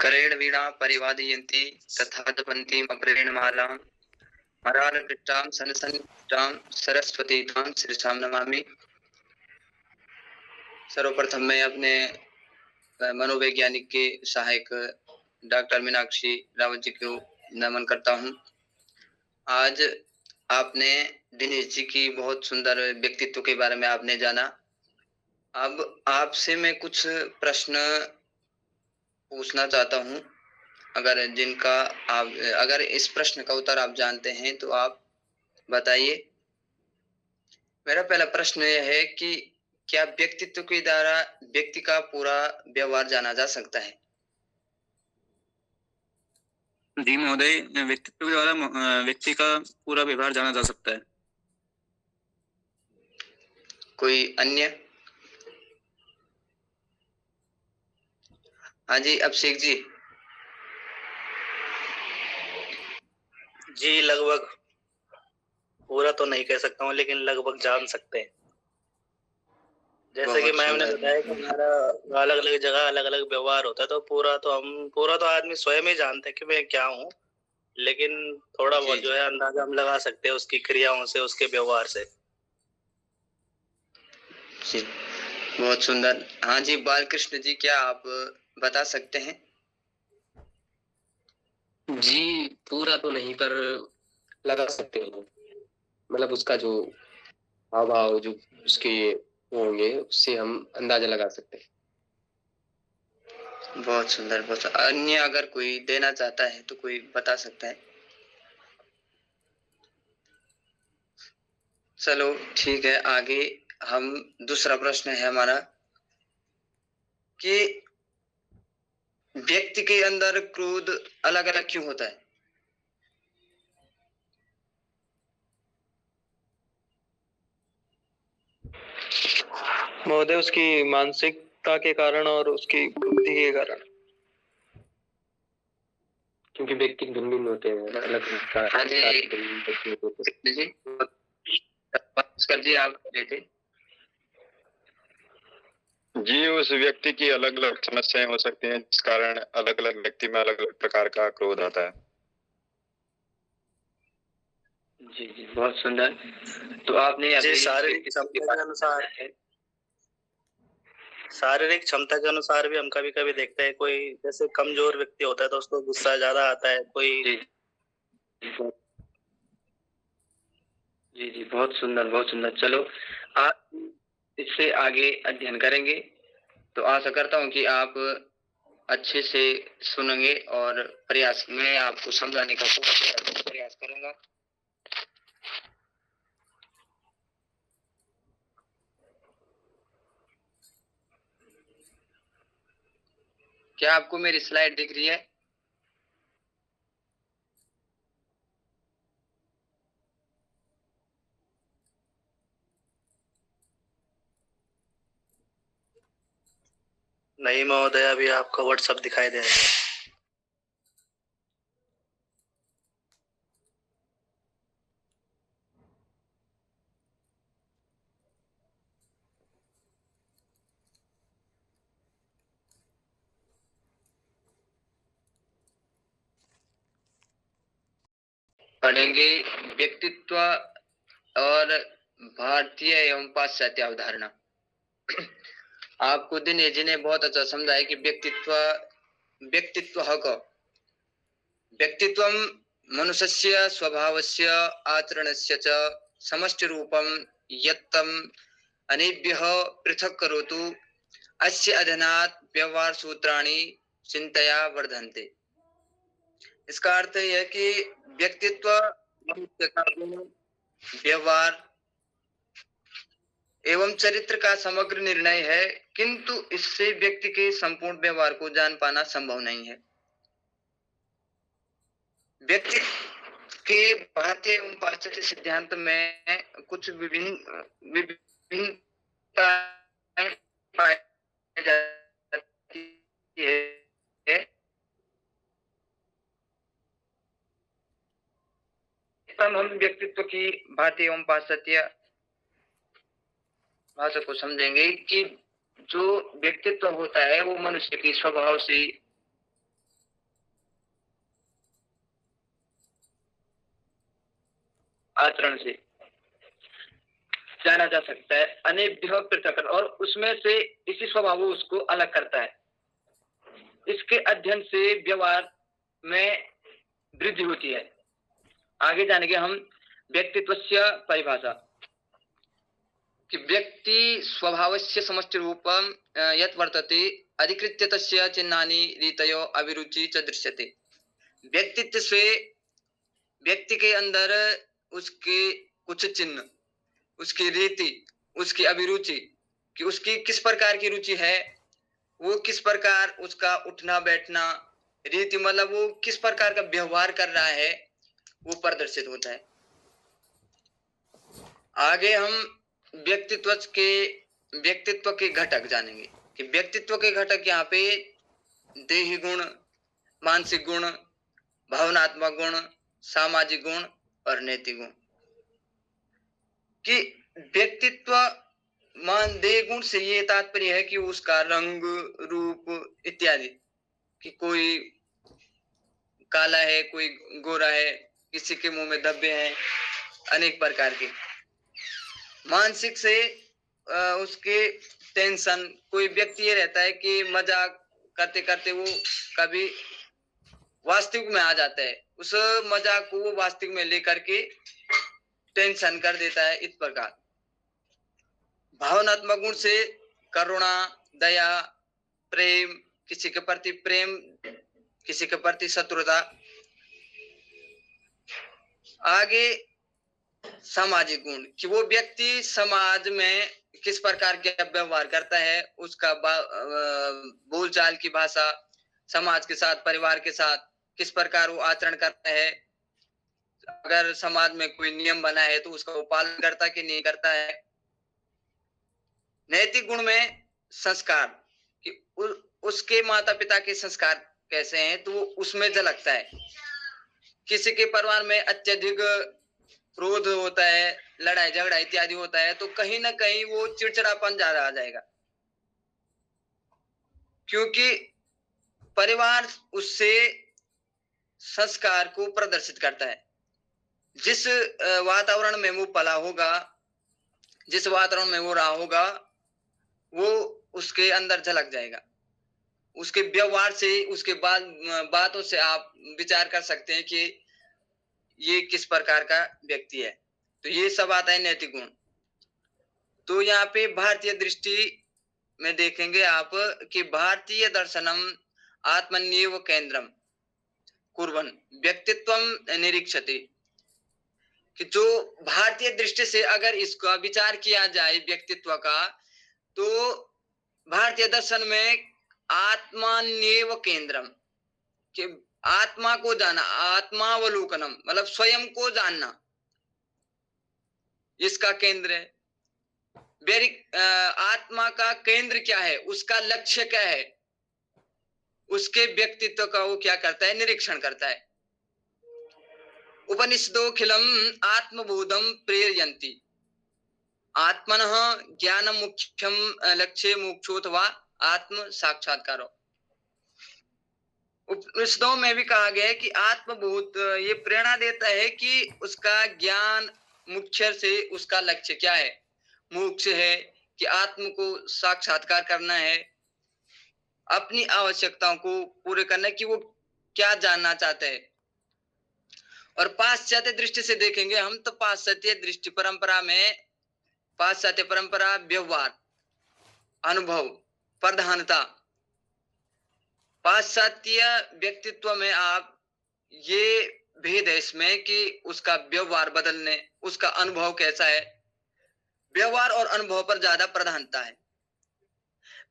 करेण वीणा परिवादयन्ति तथा दपन्तीम् अग्रेण मालाम् मरालकृष्टां सनसन्निष्टां सरस्वतीतां शिरसां नमामि। सर्वप्रथम मैं अपने मनोवैज्ञानिक के सहायक डॉक्टर मीनाक्षी रावत जी को नमन करता हूँ। आज आपने दिनेश जी की बहुत सुंदर व्यक्तित्व के बारे में आपने जाना। अब आपसे मैं कुछ प्रश्न पूछना चाहता हूँ, अगर इस प्रश्न का उत्तर आप जानते हैं तो आप बताइए। मेरा पहला प्रश्न यह है कि क्या व्यक्तित्व के द्वारा व्यक्ति का पूरा व्यवहार जाना जा सकता है? जी महोदय, व्यक्तित्व के द्वारा व्यक्ति का पूरा व्यवहार जाना जा सकता है। कोई अन्य? हाँ जी, अभिषेक जी। जी लगभग पूरा तो नहीं कह सकता हूँ, लेकिन लगभग जान सकते हैं। जैसे कि मैम ने बताया कि हमारा अलग अलग जगह अलग अलग व्यवहार होता है, तो पूरा तो आदमी स्वयं ही जानते हैं कि मैं क्या हूँ, लेकिन थोड़ा बहुत जो है अंदाजा हम लगा सकते हैं उसकी क्रियाओं से, उसके व्यवहार से। जी बहुत सुंदर। हाँ जी, बालकृष्ण जी, क्या आप बता सकते हैं? जी पूरा तो नहीं, पर लगा सकते हैं। मतलब उसका जो हाव भाव जो उसके होंगे उससे हम अंदाजा लगा सकते हैं। बहुत सुंदर, बहुत सुंदर। अन्य अगर कोई देना चाहता है तो कोई बता सकता है? चलो ठीक है, आगे हम दूसरा प्रश्न है हमारा कि व्यक्ति के अंदर क्रोध अलग अलग क्यों होता है? महोदय, उसकी मानसिकता के कारण और उसकी बुद्धि के कारण। क्योंकि व्यक्ति भिन्न भिन्न होते हैं, अलग जी आप लेते। जी, उस व्यक्ति की अलग अलग समस्याएं हो सकती हैं, जिस कारण अलग अलग व्यक्ति में अलग अलग प्रकार का क्रोध आता है। जी जी बहुत सुंदर। तो आपने शारीरिक क्षमता के अनुसार भी हम कभी कभी देखते हैं, कोई जैसे कमजोर व्यक्ति होता है तो उसको गुस्सा ज्यादा आता है, कोई। जी जी बहुत सुंदर, बहुत सुंदर। चलो आप इससे आगे अध्ययन करेंगे तो आशा करता हूँ कि आप अच्छे से सुनेंगे और मैं आपको समझाने का पूरा प्रयास करूंगा। क्या आपको मेरी स्लाइड दिख रही है? नहीं महोदय, अभी आपका व्हाट्सएप दिखाई दे रहा है। पढ़ेंगे व्यक्तित्व और भारतीय एवं पाश्चात्य अवधारणा। आपको दिनेश जी ने बहुत अच्छा समझाया कि व्यक्तित्व हक व्यक्तित्वं मनुष्यस्य स्वभावस्य आचरणस्य च समष्टिरूपं यत्तम् अनेभ्यः पृथक् करोतु अस्य अधनात् व्यवहार सूत्राणि चिंतया वर्धन्ते। इसका अर्थ यह है कि व्यक्तित्व मनुष्य का व्यवहार एवं चरित्र का समग्र निर्णय है, किंतु इससे व्यक्ति के संपूर्ण व्यवहार को जान पाना संभव नहीं है। व्यक्ति के भारतीय एवं पाश्चात्य सिद्धांत में कुछ विभिन्न पाई जाती है। हम व्यक्तित्व की भारतीय एवं पाश्चात्य भाषा को समझेंगे कि जो व्यक्तित्व होता है वो मनुष्य की स्वभाव से आचरण से जाना जा सकता है। अनेभ्य पृथक्, और उसमें से इसी स्वभाव उसको अलग करता है। इसके अध्ययन से व्यवहार में वृद्धि होती है। आगे जानेंगे हम व्यक्तित्वस्य परिभाषा कि व्यक्ति स्वभावस्य समष्टि रूपम यत् वर्तते अधिकृत्य तस्य चिन्हानि रीतयो अभिरुचि च दृश्यते। व्यक्तित्व से व्यक्ति के अंदर उसके कुछ चिन्ह, उसकी रीति, उसकी अभिरुचि, कि उसकी किस प्रकार की रुचि है, वो किस प्रकार उसका उठना बैठना रीति, मतलब वो किस प्रकार का व्यवहार कर रहा है, वो प्रदर्शित होता है। आगे हम व्यक्तित्व के घटक जानेंगे कि व्यक्तित्व के घटक यहाँ पे देही गुण, मानसिक गुण, भावनात्मक गुण, सामाजिक गुण और नैतिक गुण। कि व्यक्तित्व देह गुण से ये तात्पर्य है कि उसका रंग, रूप इत्यादि, कि कोई काला है, कोई गोरा है, किसी के मुंह में धब्बे हैं, अनेक प्रकार के। मानसिक से उसके टेंशन, कोई व्यक्ति ये रहता है कि मजाक करते करते वो कभी वास्तविक में आ जाता है, उस मजाक को वो वास्तविक में लेकर के टेंशन कर देता है। इस प्रकार भावनात्मक गुण से करुणा, दया, प्रेम, किसी के प्रति प्रेम, किसी के प्रति शत्रुता। आगे सामाजिक गुण कि वो व्यक्ति समाज में किस प्रकार के व्यवहार करता है, उसका बोलचाल की भाषा, समाज के साथ, परिवार के साथ किस प्रकार वो आचरण करता है, अगर समाज में कोई नियम बना है तो उसका वो पालन करता कि नहीं करता है। नैतिक गुण में संस्कार कि उसके माता पिता के संस्कार कैसे हैं, तो वो उसमें झलकता है। किसी के परिवार में अत्यधिक क्रोध होता है, लड़ाई झगड़ा इत्यादि होता है, तो कहीं ना कहीं वो चिड़चिड़ापन ज्यादा आ जाएगा, क्योंकि परिवार उससे संस्कार को प्रदर्शित करता है। जिस वातावरण में वो पला होगा, जिस वातावरण में वो रहा होगा, वो उसके अंदर झलक जाएगा। उसके व्यवहार से, उसके बातों से आप विचार कर सकते हैं कि ये किस प्रकार का व्यक्ति है। तो ये सब आता है नैतिक गुण। तो यहाँ पे भारतीय दृष्टि में देखेंगे आप कि भारतीय दर्शनम आत्मन्येव केंद्रम कुर्वन् व्यक्तित्वम निरीक्षते, कि जो भारतीय दृष्टि से अगर इसका विचार किया जाए व्यक्तित्व का, तो भारतीय दर्शन में आत्मान्येव केंद्रम, कि आत्मा को जाना, आत्मावलोकनम मतलब स्वयं को जानना, इसका केंद्र है। आत्मा का केंद्र क्या है, उसका लक्ष्य क्या है, उसके व्यक्तित्व का वो क्या करता है, निरीक्षण करता है। उपनिषदोखिलम आत्मबोधम प्रेरयन्ति, आत्मनः ज्ञानम मुख्यम लक्ष्य मोक्षोऽथवा आत्म साक्षात्कारो। उपनिषदों में भी कहा गया है कि आत्मबोध ये प्रेरणा देता है कि उसका ज्ञान मुख्य से उसका लक्ष्य क्या है, मोक्ष है, कि आत्म को साक्षात्कार करना है, अपनी आवश्यकताओं को पूरे करना, कि वो क्या जानना चाहते हैं। और पाश्चात्य दृष्टि से देखेंगे हम, तो पाश्चात्य दृष्टि परंपरा में, पाश्चात्य परंपरा व्यवहार, अनुभव, प्रधानता। पाश्चात्य व्यक्तित्व में आप ये भेद है इसमें कि उसका व्यवहार बदलने, उसका अनुभव कैसा है, व्यवहार और अनुभव पर ज्यादा प्रधानता है।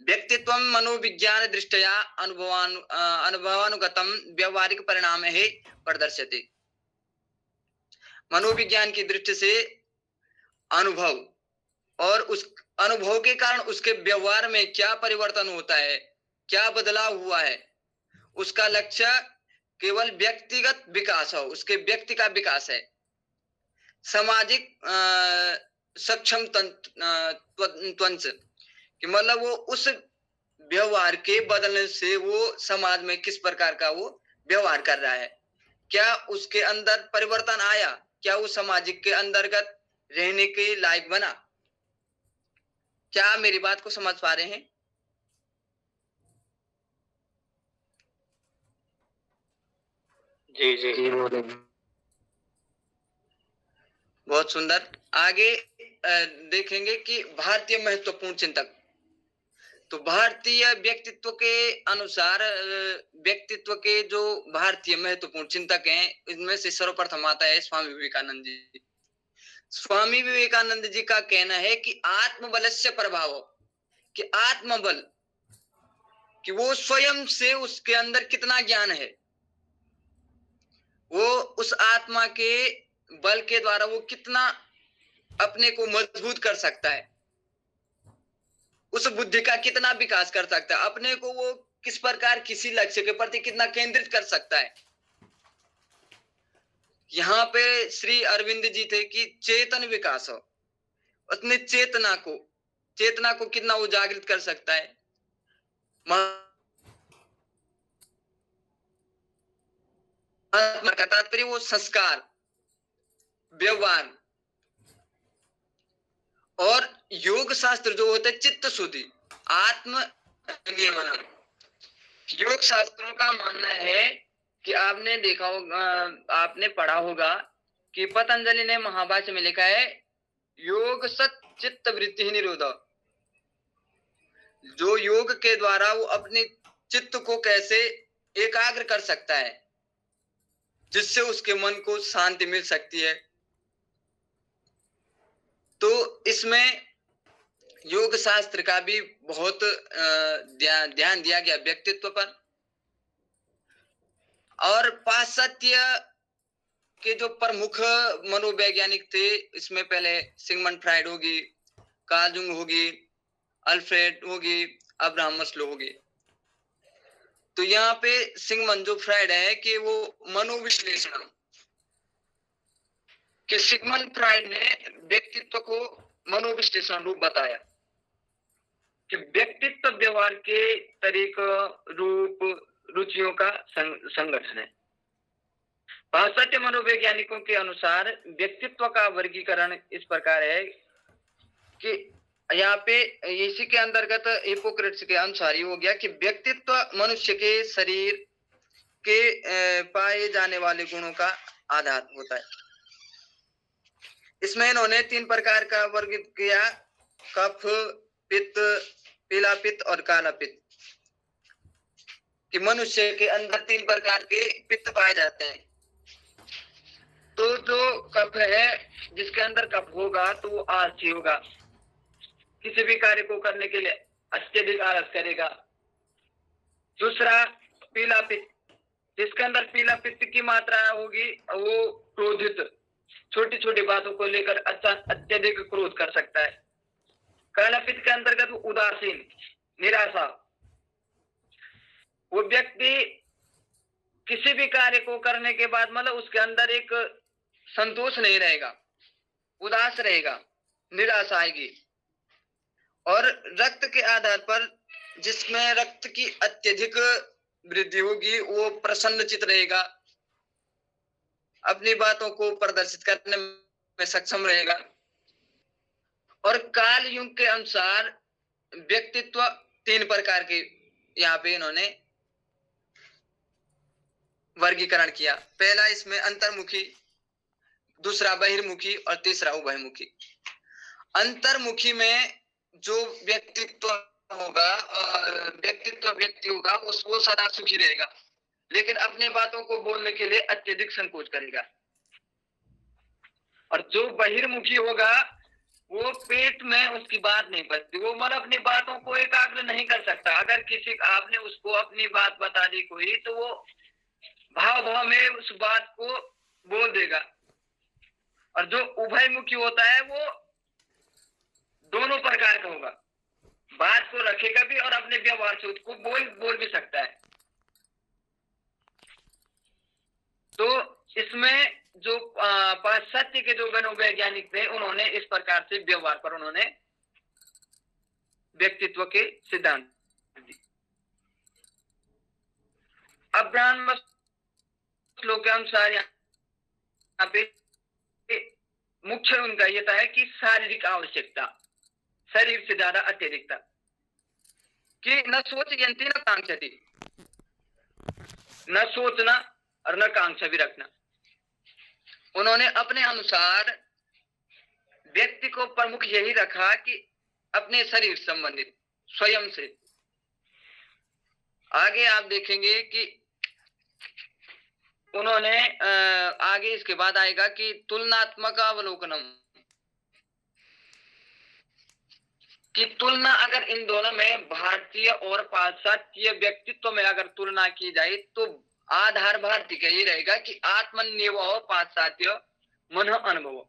व्यक्तित्व मनोविज्ञान दृष्टया अनुभवानुगतम व्यवहारिक परिणाम है प्रदर्श्यते। मनोविज्ञान की दृष्टि से अनुभव, और उस अनुभव के कारण उसके व्यवहार में क्या परिवर्तन होता है, क्या बदलाव हुआ है, उसका लक्ष्य केवल व्यक्तिगत विकास हो, उसके व्यक्ति का विकास है। सामाजिक सक्षम त्वंच, कि मतलब वो उस व्यवहार के बदलने से वो समाज में किस प्रकार का वो व्यवहार कर रहा है, क्या उसके अंदर परिवर्तन आया, क्या वो सामाजिक के अंतर्गत रहने के लायक बना? क्या आप मेरी बात को समझ पा रहे हैं? जी जी जी महोदय। बहुत सुंदर। आगे देखेंगे कि भारतीय महत्वपूर्ण चिंतक। तो भारतीय व्यक्तित्व के अनुसार व्यक्तित्व के जो भारतीय महत्वपूर्ण चिंतक हैं, इनमें से सर्वप्रथम आता है स्वामी विवेकानंद जी। स्वामी विवेकानंद जी का कहना है कि आत्मबलस्य प्रभाव, कि आत्मबल, कि वो स्वयं से उसके अंदर कितना ज्ञान है, वो उस आत्मा के बल के द्वारा वो कितना अपने को मजबूत कर सकता है, उस बुद्धि का कितना विकास कर सकता है, अपने को वो किस प्रकार किसी लक्ष्य के प्रति कितना केंद्रित कर सकता है। यहाँ पे श्री अरविंद जी थे कि चेतन विकास हो, अपने चेतना को कितना वो जागृत कर सकता है। महात्मा का तात्पर्य वो संस्कार, व्यवहार और योग शास्त्र जो होते चित्त शुद्धि, आत्म नियमन। योग शास्त्रों का मानना है कि आपने देखा होगा, आपने पढ़ा होगा कि पतंजलि ने महाभाष्य में लिखा है योग सत चित्त वृत्ति निरोध। जो योग के द्वारा वो अपने चित्त को कैसे एकाग्र कर सकता है, जिससे उसके मन को शांति मिल सकती है। तो इसमें योग शास्त्र का भी बहुत ध्यान दिया गया व्यक्तित्व पर। और पाश्चात्य के जो प्रमुख मनोवैज्ञानिक थे, इसमें पहले सिगमंड फ्राइड होगी, कार्ल जुंग होगी, अल्फ्रेड होगी, अब्राहम मस्लो होगी। तो यहाँ पे सिगमंड जो फ्राइड है कि वो मनोविश्लेषण, कि सिगमंड फ्राइड ने व्यक्तित्व को मनोविश्लेषण रूप बताया कि व्यक्तित्व व्यवहार के तरीकों, रूप, रुचियों का संगठन है। पाश्चात्य मनोवैज्ञानिकों के अनुसार व्यक्तित्व का वर्गीकरण इस प्रकार है कि यहाँ पे इसी के अंतर्गत हिपोक्रेट्स के अनुसार ही हो गया कि व्यक्तित्व मनुष्य के शरीर के पाए जाने वाले गुणों का आधार होता है। इसमें इन्होंने 3 प्रकार का वर्ग किया, कफ पित्त, पीला पित्त और काला पित्त, कि मनुष्य के अंदर 3 प्रकार के पित्त पाए जाते हैं। तो जो कफ है, जिसके अंदर कफ होगा तो वो आलसी होगा, किसी भी कार्य को करने के लिए अत्यधिक आलस करेगा। दूसरा पीला पित्त, जिसके अंदर पीला पित्त की मात्रा होगी, वो क्रोधित, छोटी छोटी बातों को लेकर अत्यधिक क्रोध कर सकता है। काला पित्त के अंतर्गत वो उदासीन, निराशा, वो व्यक्ति किसी भी कार्य को करने के बाद मतलब उसके अंदर एक संतोष नहीं रहेगा, उदास रहेगा, निराशा आएगी। और रक्त के आधार पर जिसमें रक्त की अत्यधिक वृद्धि होगी, वो प्रसन्नचित रहेगा, अपनी बातों को प्रदर्शित करने में सक्षम रहेगा। और काल युग के अनुसार व्यक्तित्व 3 प्रकार के यहाँ पे इन्होंने वर्गीकरण किया। पहला इसमें अंतर्मुखी, दूसरा बहिर्मुखी और तीसरा उभयमुखी। अंतर्मुखी में जो व्यक्तित्व होगा, व्यक्ति होगा, वो सदा सुखी रहेगा, लेकिन अपने बातों को बोलने के लिए अत्यधिक संकोच करेगा। और जो बहिर्मुखी होगा, वो पेट में उसकी बात नहीं बचती, वो मन अपनी बातों को एकाग्र नहीं कर सकता। अगर किसी आपने उसको अपनी बात बता दी कोई, तो वो भाव में उस बात को बोल देगा। और जो उभयमुखी होता है, वो दोनों प्रकार का होगा, बात को रखेगा भी और अपने व्यवहार से उसको बोल भी सकता है। तो इसमें जो पाश्चात्य के जो मनोवैज्ञानिक थे, उन्होंने इस प्रकार से व्यवहार पर उन्होंने व्यक्तित्व के सिद्धांत दिए। अब्राहम मस्लो के अनुसार यहाँ पे मुख्य उनका ये था है कि शारीरिक आवश्यकता, शरीर से ज्यादा अत्यधिकता, कि न सोच यंती न कांक्षा थी, न सोचना और न कांक्षा भी रखना। उन्होंने अपने अनुसार व्यक्ति को प्रमुख यही रखा कि अपने शरीर संबंधित स्वयं से। आगे आप देखेंगे कि उन्होंने आगे इसके बाद आएगा कि तुलनात्मक अवलोकनम, कि तुलना अगर इन दोनों में भारतीय और पाश्चात्य व्यक्तित्व में अगर तुलना की जाए तो आधार भारतीय का ये रहेगा कि आत्मन्यव पाश्चात्य मन अनुभव,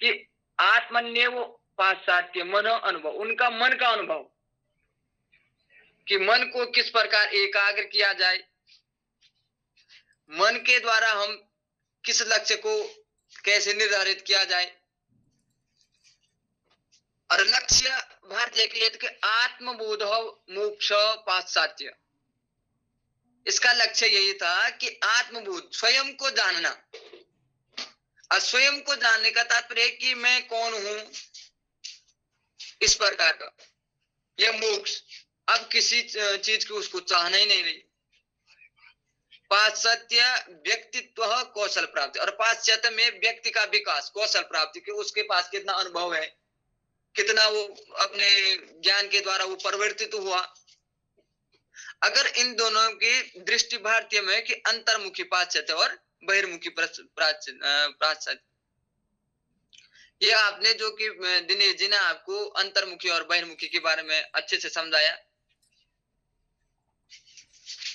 कि आत्मन्यव पाश्चात्य मन अनुभव, उनका मन का अनुभव, कि मन को किस प्रकार एकाग्र किया जाए, मन के द्वारा हम किस लक्ष्य को कैसे निर्धारित किया जाए। और लक्ष्य भारतीय के लिए आत्मबोध मोक्ष पाश्चात्य, इसका लक्ष्य यही था कि आत्मबोध, स्वयं को जानना। और स्वयं को जानने का तात्पर्य है कि मैं कौन हूं, इस प्रकार का यह मोक्ष। अब किसी चीज को उसको चाहना ही नहीं रही। पाश्चात्य व्यक्तित्व कौशल प्राप्ति, और पाश्चात्य में व्यक्ति का विकास कौशल प्राप्ति, कि उसके पास कितना अनुभव है, कितना वो अपने ज्ञान के द्वारा वो परिवर्तित हुआ। अगर इन दोनों की दृष्टि भारतीय में कि अंतर्मुखी पाश्चात्य और बहिर्मुखी पाश्चात्य, ये आपने जो कि दिनेश जी ने आपको अंतर्मुखी और बहिर्मुखी के बारे में अच्छे से समझाया।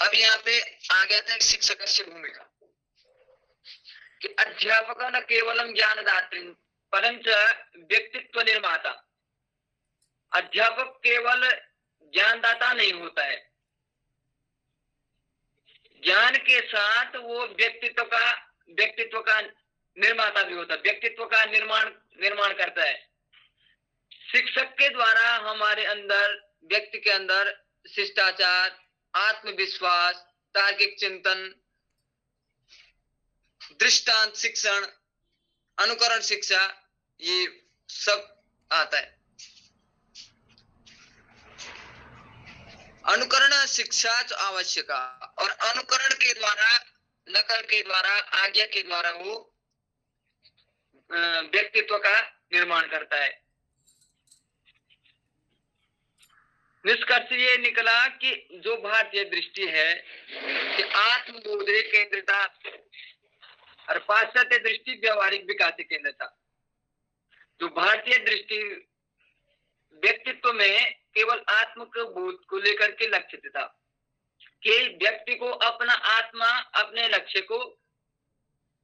अब यहाँ पे आ गया था शिक्षक की भूमिका, कि अध्यापक न केवलम ज्ञानदात्री परंच व्यक्तित्व निर्माता। अध्यापक केवल ज्ञानदाता नहीं होता है, ज्ञान के साथ वो व्यक्तित्व का निर्माता भी होता है, व्यक्तित्व का निर्माण करता है। शिक्षक के द्वारा हमारे अंदर, व्यक्ति के अंदर शिष्टाचार, आत्मविश्वास, तार्किक चिंतन, दृष्टांत शिक्षण, अनुकरण शिक्षा, ये सब आता है। अनुकरण शिक्षा तो आवश्यक, और अनुकरण के द्वारा, नकल के द्वारा, आज्ञा के द्वारा वो व्यक्तित्व का निर्माण करता है। निष्कर्ष ये निकला कि जो भारतीय दृष्टि है कि आत्मबोधे केंद्रिता और पाश्चात्य दृष्टि व्यवहारिक विकास केंद्रिता। जो भारतीय दृष्टि व्यक्तित्व में केवल आत्म के बोध को लेकर के लक्षित था, कि व्यक्ति को अपना आत्मा, अपने लक्ष्य को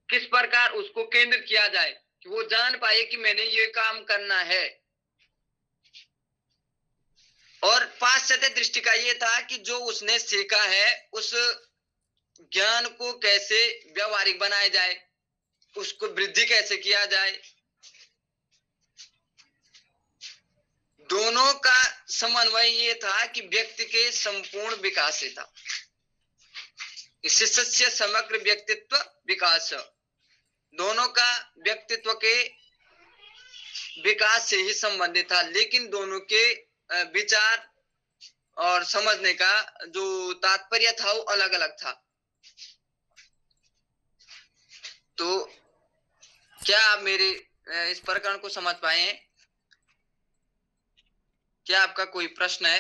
किस प्रकार उसको केंद्रित किया जाए, कि वो जान पाए कि मैंने ये काम करना है। और पाश्चात्य दृष्टि का ये था कि जो उसने सीखा है उस ज्ञान को कैसे व्यवहारिक बनाया जाए, उसको वृद्धि कैसे किया जाए। दोनों का समन्वय ये था कि व्यक्ति के संपूर्ण विकास से था, शिष्य समग्र व्यक्तित्व विकास, दोनों का व्यक्तित्व के विकास से ही संबंधित था। लेकिन दोनों के विचार और समझने का जो तात्पर्य था वो अलग अलग था। तो क्या आप मेरे इस प्रकरण को समझ पाए हैं? क्या आपका कोई प्रश्न है?